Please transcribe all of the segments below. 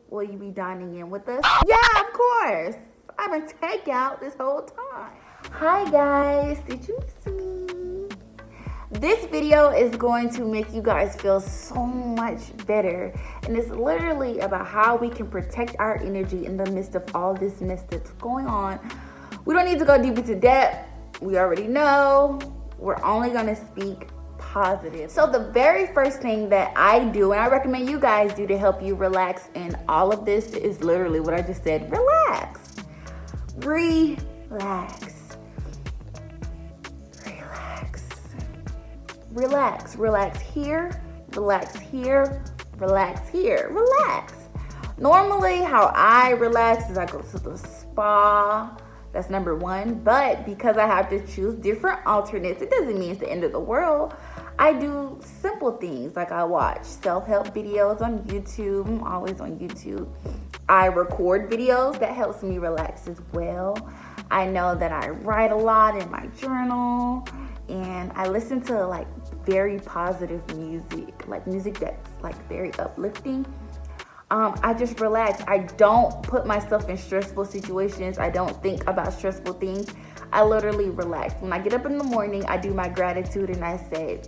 Will you be dining in with us? Yeah, of course. I've been takeout this whole time. Hi guys, did you miss me? This video is going to make you guys feel so much better. And it's literally about how we can protect our energy in the midst of all this mess that's going on. We don't need to go deep into depth. We already know. We're only going to speak positive. So the very first thing that I do, and I recommend you guys do to help you relax in all of this, is literally what I just said. Relax. Relax. Relax. Relax here. Relax here. Relax here. Relax. Normally, how I relax is I go to the spa. That's number one. But because I have to choose different alternates, it doesn't mean it's the end of the world. I do simple things like I watch self-help videos on YouTube. I'm always on YouTube. I record videos. That helps me relax as well. I know that I write a lot in my journal. And I listen to like very positive music. Like music that's like very uplifting. I just relax. I don't put myself in stressful situations. I don't think about stressful things. I literally relax. When I get up in the morning, I do my gratitude and I say,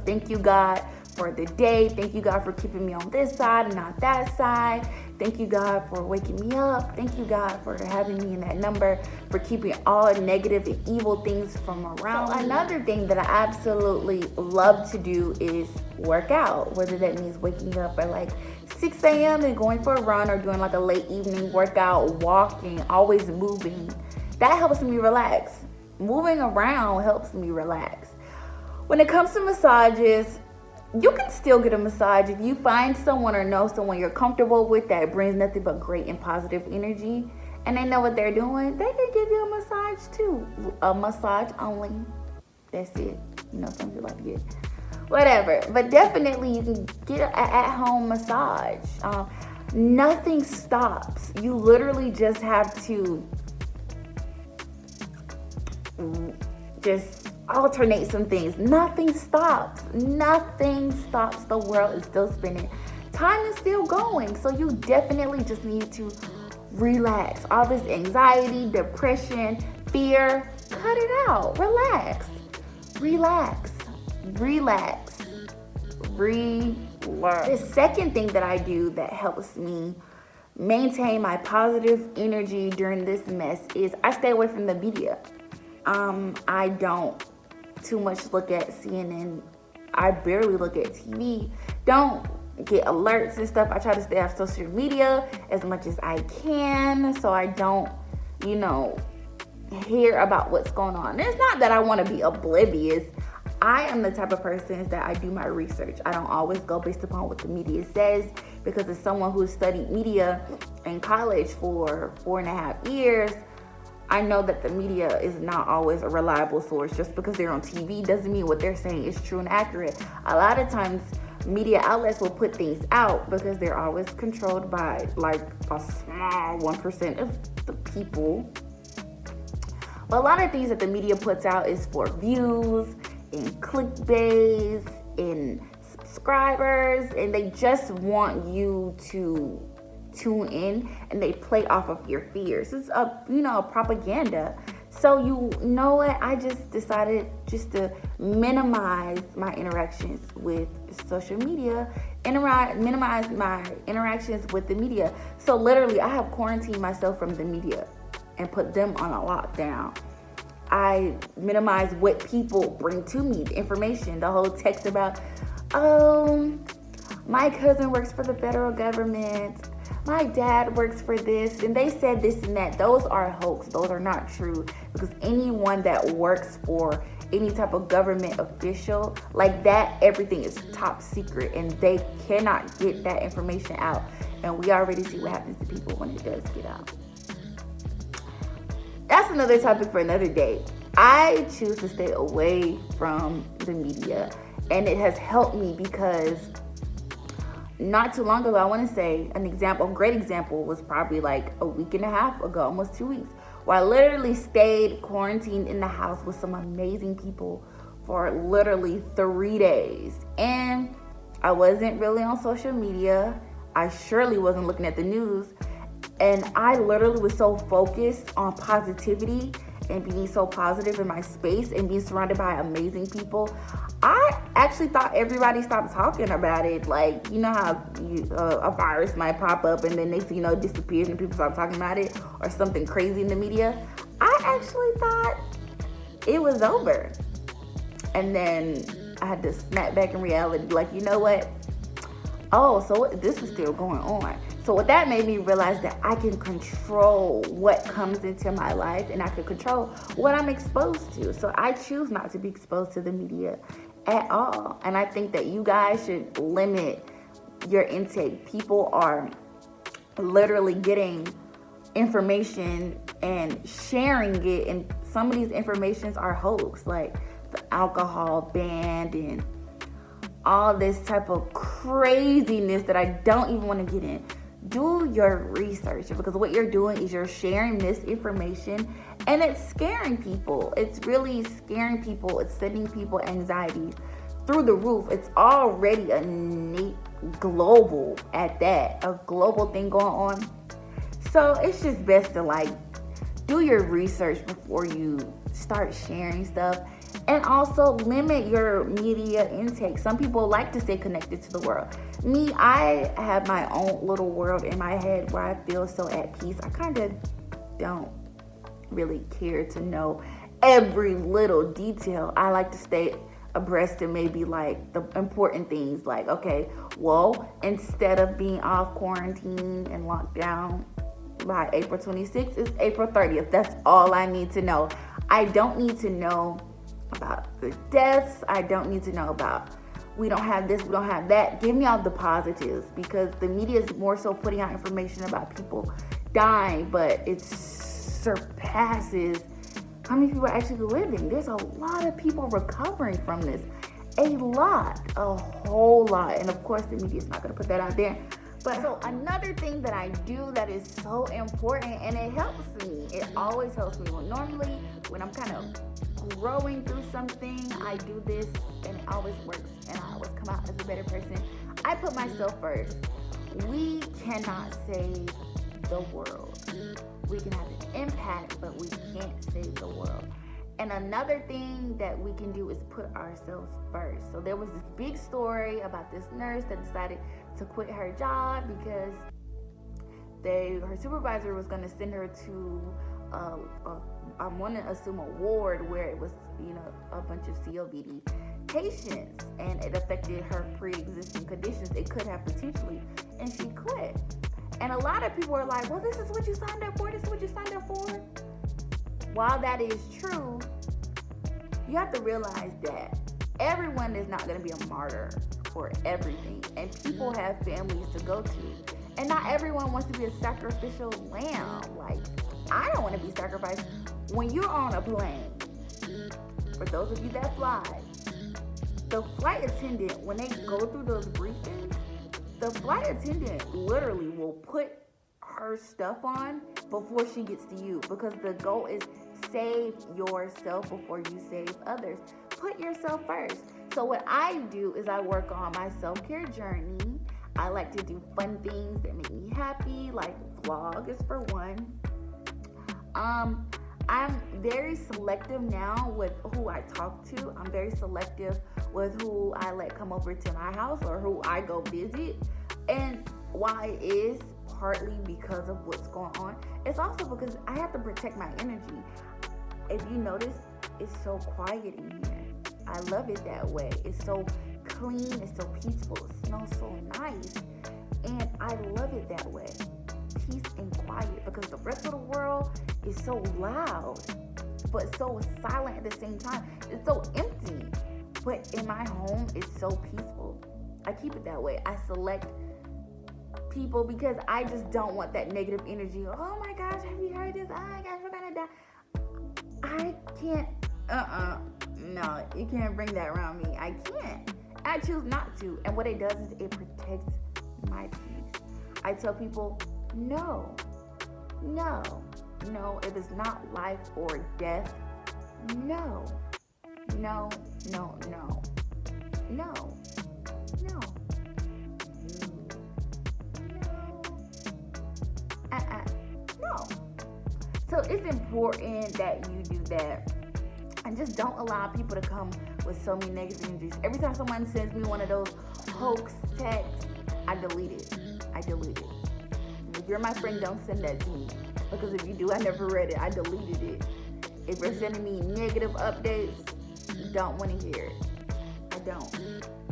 thank you, God, for the day. Thank you, God, for keeping me on this side and not that side. Thank you, God, for waking me up. Thank you, God, for having me in that number, for keeping all negative and evil things from around. So another thing that I absolutely love to do is work out, whether that means waking up at like 6 a.m. and going for a run, or doing like a late evening workout, walking, always moving. That helps me relax. Moving around helps me relax. When it comes to massages, you can still get a massage if you find someone or know someone you're comfortable with that brings nothing but great and positive energy, and they know what they're doing. They can give you a massage too. A massage only. That's it. Some people like to get whatever. But definitely you can get an at-home massage. Nothing stops. You literally just have to just alternate some things. Nothing stops. Nothing stops. The world is still spinning. Time is still going. So you definitely just need to relax. All this anxiety, depression, fear, cut it out. Relax. Relax. Relax. Relax. The second thing that I do that helps me maintain my positive energy during this mess is I stay away from the media. I don't too much look at CNN. I barely look at TV. Don't get alerts and stuff. I try to stay off social media as much as I can so I don't, hear about what's going on. It's not that I want to be oblivious. I am the type of person that I do my research. I don't always go based upon what the media says, because as someone who studied media in college for 4.5 years, I know that the media is not always a reliable source. Just because they're on TV doesn't mean what they're saying is true and accurate. A lot of times media outlets will put things out because they're always controlled by like a small 1% of the people. But a lot of things that the media puts out is for views and clickbait and subscribers, and they just want you to tune in, and they play off of your fears. It's a propaganda. So you know what? I just decided just to minimize my interactions with social media, minimize my interactions with the media. So literally, I have quarantined myself from the media and put them on a lockdown. I minimize what people bring to me, the information, the whole text about, my cousin works for the federal government. My dad works for this, and they said this and that. Those are hoax. Those are not true, because anyone that works for any type of government official like that, everything is top secret, and they cannot get that information out. And we already see what happens to people when it does get out. That's another topic for another day. I choose to stay away from the media, and it has helped me because not too long ago, I want to say a great example was probably like a week and a half ago, almost 2 weeks, where I literally stayed quarantined in the house with some amazing people for literally 3 days. And I wasn't really on social media. I surely wasn't looking at the news. And I literally was so focused on positivity and being so positive in my space and being surrounded by amazing people. I actually thought everybody stopped talking about it. Like, you know how a virus might pop up and then next thing you know it disappears and people stop talking about it, or something crazy in the media. I actually thought it was over. And then I had to snap back in reality, like, you know what? Oh, so this is still going on. So what that made me realize that I can control what comes into my life, and I can control what I'm exposed to. So I choose not to be exposed to the media at all. And I think that you guys should limit your intake. People are literally getting information and sharing it, and some of these informations are hoax, like the alcohol ban and all this type of craziness that I don't even want to get in. Do your research, because what you're doing is you're sharing misinformation, and it's scaring people. It's really scaring people. It's sending people anxiety through the roof. It's already a global at that, a global thing going on. So it's just best to like do your research before you start sharing stuff. And also limit your media intake. Some people like to stay connected to the world. Me, I have my own little world in my head where I feel so at peace. I kind of don't really care to know every little detail. I like to stay abreast of maybe like the important things. Like, okay, well, instead of being off quarantine and locked down by April 26th, it's April 30th. That's all I need to know. I don't need to know about the deaths. I don't need to know about we don't have this, we don't have that. Give me all the positives, because the media is more so putting out information about people dying, but it surpasses how many people are actually living. There's a lot of people recovering from this. A whole lot. And of course the media is not going to put that out there. But so another thing that I do that is so important, and it helps me, it always helps me. Normally when I'm kind of growing through something, I do this and it always works, and I always come out as a better person. I put myself first. We cannot save the world. We can have an impact, but we can't save the world. And another thing that we can do is put ourselves first. So there was this big story about this nurse that decided to quit her job because her supervisor was going to send her to I want to assume a ward where it was, a bunch of COPD patients, and it affected her pre-existing conditions. It could have potentially, and she quit. And a lot of people are like, well, this is what you signed up for. This is what you signed up for. While that is true, you have to realize that everyone is not going to be a martyr for everything, and people have families to go to, and not everyone wants to be a sacrificial lamb. Like, I don't want to be sacrificed. When you're on a plane, for those of you that fly, the flight attendant, when they go through those briefings, the flight attendant literally will put her stuff on before she gets to you, because the goal is save yourself before you save others. Put yourself first. So what I do is I work on my self-care journey. I like to do fun things that make me happy, like vlog is for one. I'm very selective now with who I talk to. I'm very selective with who I let come over to my house or who I go visit. And why it is partly because of what's going on, it's also because I have to protect my energy. If you notice, it's so quiet in here. I love it that way. It's so clean, it's so peaceful, it smells so nice, and I love it that way. Peace and quiet, because the rest of the world is so loud, but so silent at the same time. It's so empty. But in my home, it's so peaceful. I keep it that way. I select people because I just don't want that negative energy. Oh my gosh, have you heard this? Oh my gosh, we're gonna die. I can't, no, you can't bring that around me. I can't. I choose not to. And what it does is it protects my peace. I tell people, no, it is not life or death. No. So it's important that you do that. And just don't allow people to come with so many negative energies. Every time someone sends me one of those hoax texts, I delete it. If you're my friend, don't send that to me. Because if you do, I never read it. I deleted it. If you're sending me negative updates, don't want to hear it. I don't.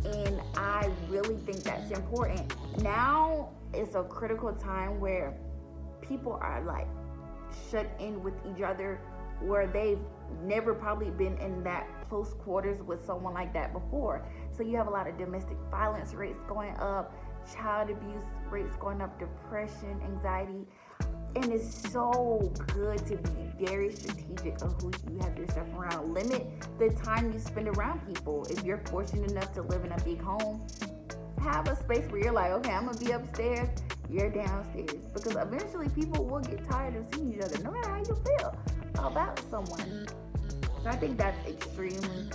And I really think that's important. Now it's a critical time where people are like shut in with each other, where they've never probably been in that close quarters with someone like that before. So you have a lot of domestic violence rates going up, child abuse rates going up, depression, anxiety. And it's so good to be very strategic of who you have yourself around. Limit the time you spend around people. If you're fortunate enough to live in a big home, have a space where you're like, okay, I'm going to be upstairs, you're downstairs. Because eventually people will get tired of seeing each other, no matter how you feel about someone. So I think that's extremely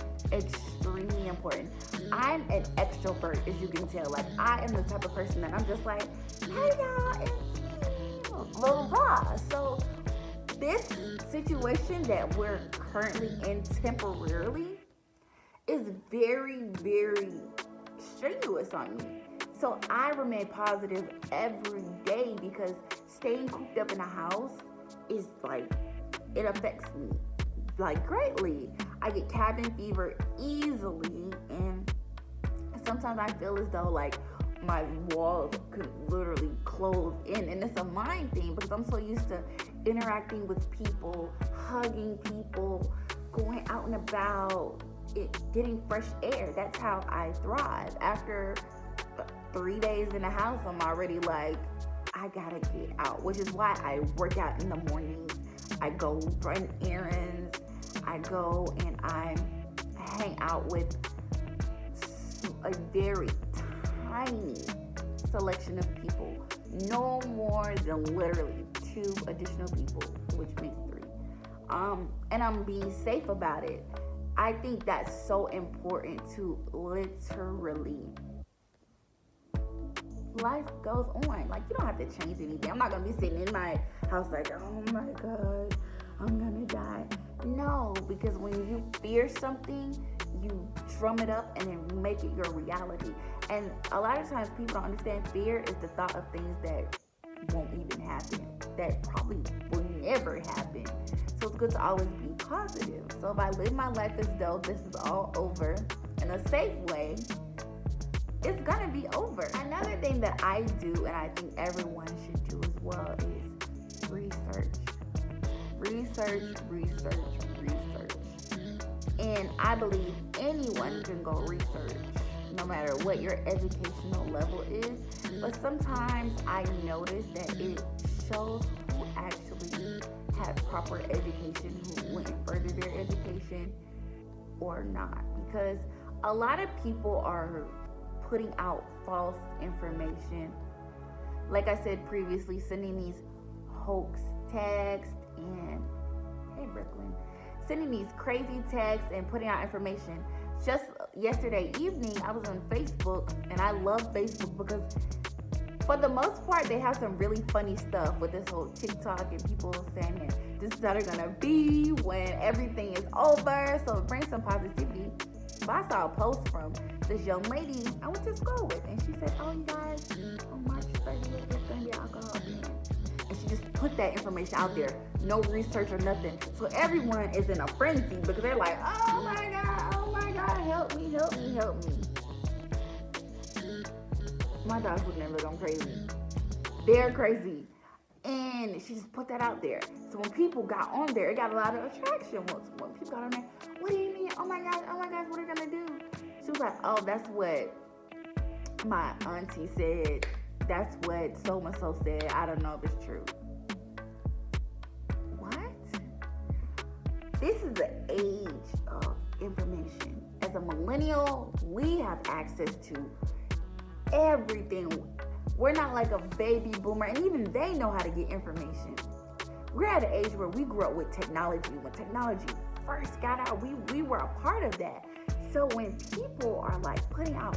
important. I'm an extrovert, as you can tell. Like, I am the type of person that I'm just like, hey y'all, it's blah, blah, blah. So this situation that we're currently in temporarily is very, very strenuous on me. So I remain positive every day because staying cooped up in a house is like, it affects me like greatly. I get cabin fever easily, and sometimes I feel as though like my walls could literally close in, and it's a mind thing because I'm so used to interacting with people, hugging people, going out and about, getting fresh air. That's how I thrive. After 3 days in the house, I'm already like, I gotta get out, which is why I work out in the mornings. I go run errands. I go and I hang out with a very tiny selection of people, no more than literally 2 additional people, which makes 3. And I'm being safe about it. I think that's so important to literally. Life goes on. Like, you don't have to change anything. I'm not gonna be sitting in my house like, oh my God, I'm gonna die. No, because when you fear something, you drum it up and then make it your reality. And a lot of times people don't understand fear is the thought of things that won't even happen, that probably will never happen. So it's good to always be positive. So if I live my life as though this is all over in a safe way, it's gonna be over. Another thing that I do, and I think everyone should do as well, is research. And I believe anyone can go research, no matter what your educational level is. But sometimes I notice that it shows who actually had proper education, who went further their education or not. Because a lot of people are putting out false information. Like I said previously, sending these hoax texts and, hey Brooklyn, sending these crazy texts and putting out information. Just yesterday evening, I was on Facebook, and I love Facebook because for the most part, they have some really funny stuff with this whole TikTok and people saying this is how they're gonna be when everything is over. So it brings some positivity. But I saw a post from this young lady I went to school with, and she said, oh, you guys, on March 30th, there's gonna be an alcohol ban. And she just put that information out there, no research or nothing. So everyone is in a frenzy because they're like, oh my God, help me. My dogs would never go crazy. They're crazy. And she just put that out there. So when people got on there, it got a lot of attraction. When people got on there, what do you mean? Oh my gosh, what are you gonna do? She was like, oh, that's what my auntie said. That's what so-and-so said. I don't know if it's true. What? This is the age of information. As a millennial, we have access to everything. We're not like a baby boomer, and even they know how to get information. We're at an age where we grew up with technology. When technology first got out, we were a part of that. So when people are like putting out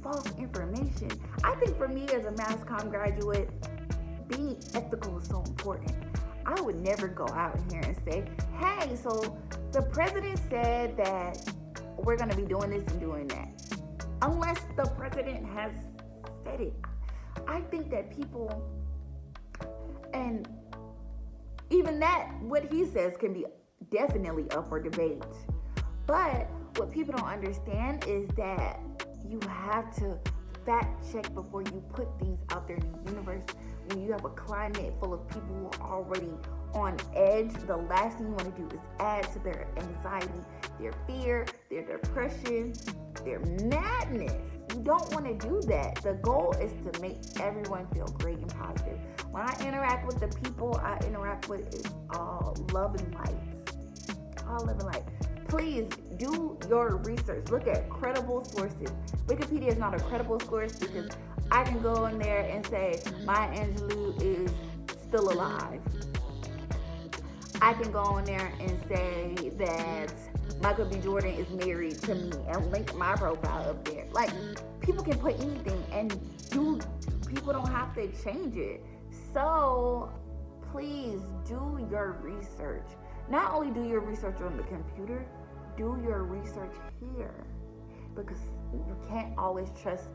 false information, I think for me as a mass comm graduate, being ethical is so important. I would never go out here and say, hey, so the president said that we're going to be doing this and doing that. Unless the president has said it. I think that people, and even that, what he says can be definitely up for debate. But what people don't understand is that you have to fact check before you put things out there in the universe. When you have a climate full of people who are already on edge, the last thing you want to do is add to their anxiety, their fear, their depression, their madness. You don't want to do that. The goal is to make everyone feel great and positive. When I interact with the people I interact with, it's all love and light. All love and light. Please do your research. Look at credible sources. Wikipedia is not a credible source because I can go in there and say Maya Angelou is still alive. I can go in there and say that Michael B. Jordan is married to me and link my profile up there. Like, people can put anything, and people don't have to change it. So please do your research. Not only do your research on the computer, do your research here, because you can't always trust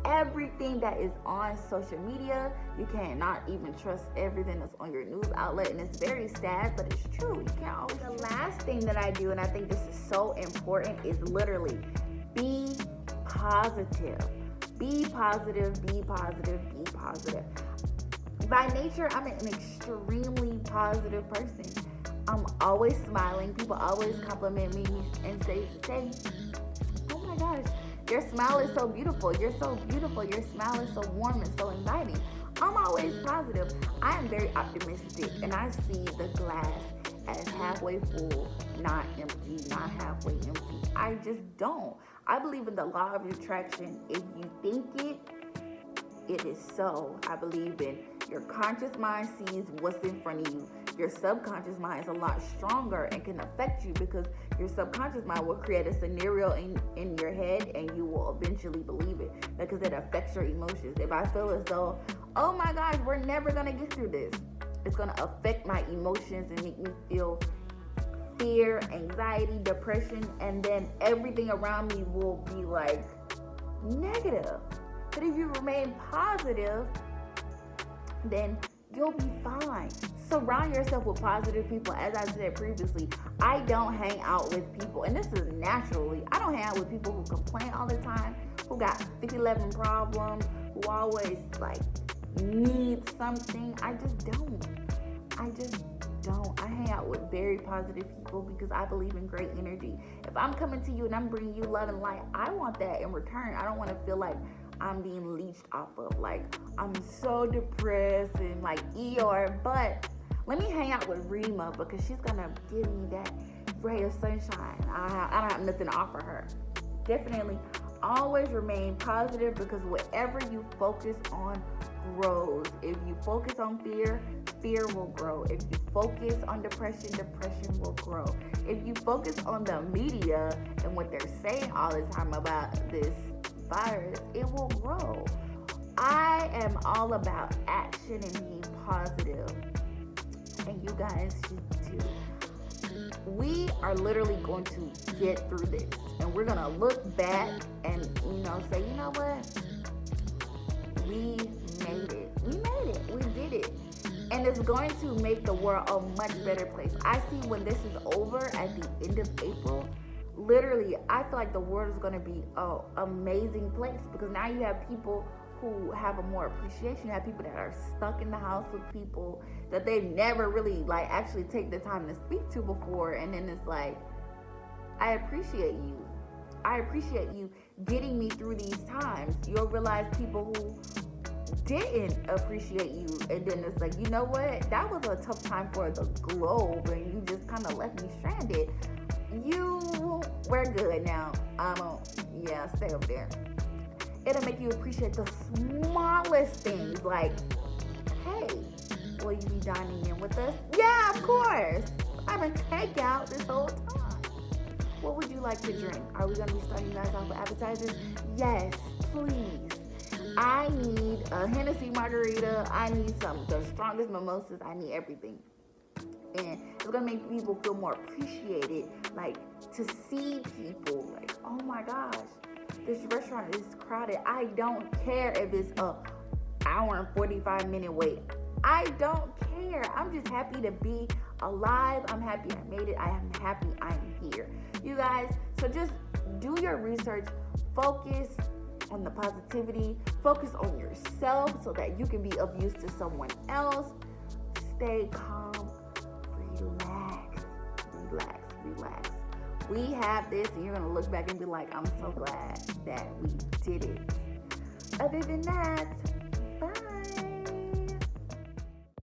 everything that is on social media. You cannot even trust everything that's on your news outlet, and it's very sad, but it's true. You can't always. The last thing that I do, and I think this is so important, is literally be positive. Be positive, be positive, be positive. By nature, I'm an extremely positive person. I'm always smiling. People always compliment me and say, oh my gosh, your smile is so beautiful. You're so beautiful. Your smile is so warm and so inviting. I'm always positive. I am very optimistic, and I see the glass as halfway full, not empty, not halfway empty. I just don't. I believe in the law of attraction. If you think it, it is so. I believe in your conscious mind sees what's in front of you. Your subconscious mind is a lot stronger and can affect you, because your subconscious mind will create a scenario in your head, and you will eventually believe it because it affects your emotions. If I feel as though, oh my gosh, we're never going to get through this, it's going to affect my emotions and make me feel fear, anxiety, depression, and then everything around me will be like negative. But if you remain positive, then you'll be fine. Surround yourself with positive people. As I said previously, I don't hang out with people, and this is naturally, I don't hang out with people who complain all the time, who got 50-11 problems, who always like need something. I just don't. I hang out with very positive people because I believe in great energy. If I'm coming to you and I'm bringing you love and light, I want that in return. I don't want to feel like I'm being leached off of, like I'm so depressed and like Eeyore. But let me hang out with Reema because she's gonna give me that ray of sunshine. I don't have nothing to offer her. Definitely always remain positive, because whatever you focus on grows. If you focus on fear, fear will grow. If you focus on depression, depression will grow. If you focus on the media and what they're saying all the time about this virus, it will grow. I am all about action and being positive, and you guys should too. We are literally going to get through this, and we're gonna look back and say, you know what, we made it. We did it. And it's going to make the world a much better place. I see when this is over at the end of April, literally, I feel like the world is going to be an amazing place, because now you have people who have a more appreciation. You have people that are stuck in the house with people that they've never really actually take the time to speak to before, and then it's like, I appreciate you. I appreciate you getting me through these times. You'll realize people who didn't appreciate you, and then it's like, you know what, that was a tough time for the globe, and you just kind of left me stranded. We're good now. Stay over there. It'll make you appreciate the smallest things, like, hey, will you be dining in with us? Yeah, of course. I've been takeout this whole time. What would you like to drink? Are we going to be starting you guys off with appetizers? Yes, please. I need a Hennessy margarita. I need the strongest mimosas. I need everything. And it's gonna make people feel more appreciated, like to see people like, oh my gosh, this restaurant is crowded. I don't care if it's a hour and 45-minute wait. I don't care. I'm just happy to be alive. I'm happy I made it. I am happy I'm here. You guys, so just do your research. Focus on the positivity. Focus on yourself so that you can be of use to someone else. Stay calm. Relax. Relax. Relax. We have this, and you're going to look back and be like, I'm so glad that we did it. Other than that,